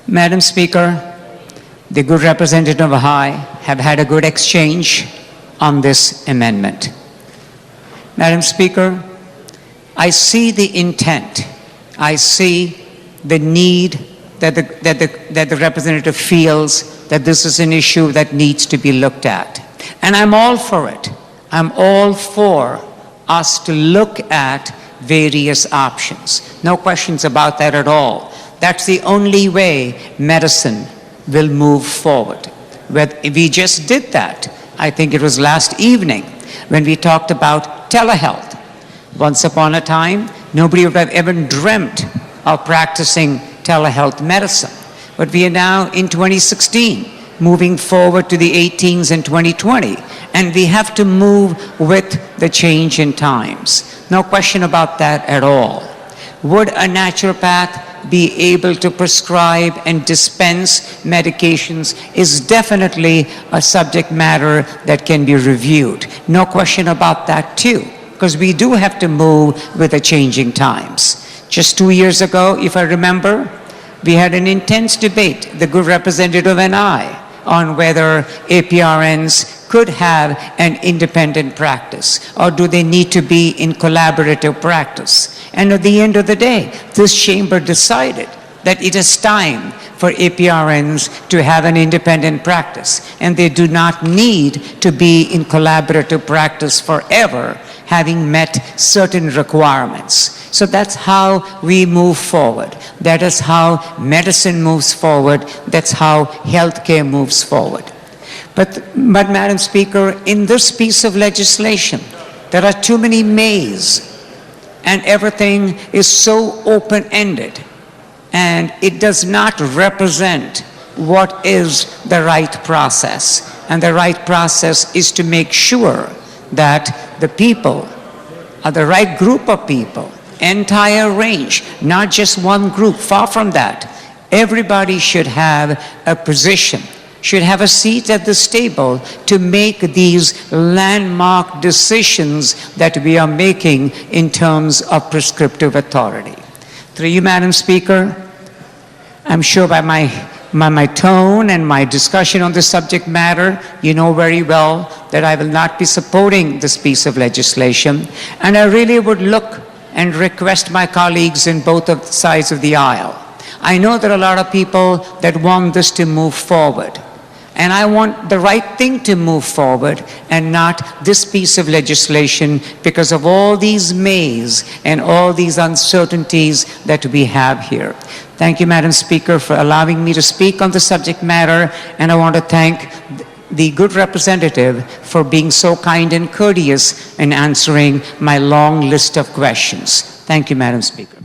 Madam Speaker, the good representative of I have had a good exchange on this amendment. Madam Speaker, I see the intent. I see the need that the representative feels that this is an issue that needs to be looked at. And I'm all for it. I'm all for us to look at various options. No questions about that at all. That's the only way medicine will move forward. We just did that. I think it was last evening when we talked about telehealth. Once upon a time, nobody would have ever dreamt of practicing telehealth medicine. But we are now in 2016, moving forward to the 18s in 2020. And we have to move with the change in times. No question about that at all. Would a naturopath be able to prescribe and dispense medications is definitely a subject matter that can be reviewed. No question about that too, because we do have to move with the changing times. Just 2 years ago, if I remember, we had an intense debate, the good representative and I, on whether APRNs could have an independent practice, or do they need to be in collaborative practice? And at the end of the day, this chamber decided that it is time for APRNs to have an independent practice, and they do not need to be in collaborative practice forever, having met certain requirements. So that's how we move forward. That is how medicine moves forward. That's how healthcare moves forward. But Madam Speaker, in this piece of legislation, there are too many mays, and everything is so open-ended, and it does not represent what is the right process. And the right process is to make sure that the people are the right group of people, entire range, not just one group, far from that. Everybody should have a position, should have a seat at this table to make these landmark decisions that we are making in terms of prescriptive authority. Through you, Madam Speaker, I'm sure by my tone and my discussion on this subject matter, you know very well that I will not be supporting this piece of legislation, and I really would look and request my colleagues in both of sides of the aisle. I know there are a lot of people that want this to move forward, and I want the right thing to move forward and not this piece of legislation because of all these mays and all these uncertainties that we have here. Thank you, Madam Speaker, for allowing me to speak on the subject matter, and I want to thank the good representative for being so kind and courteous in answering my long list of questions. Thank you, Madam Speaker.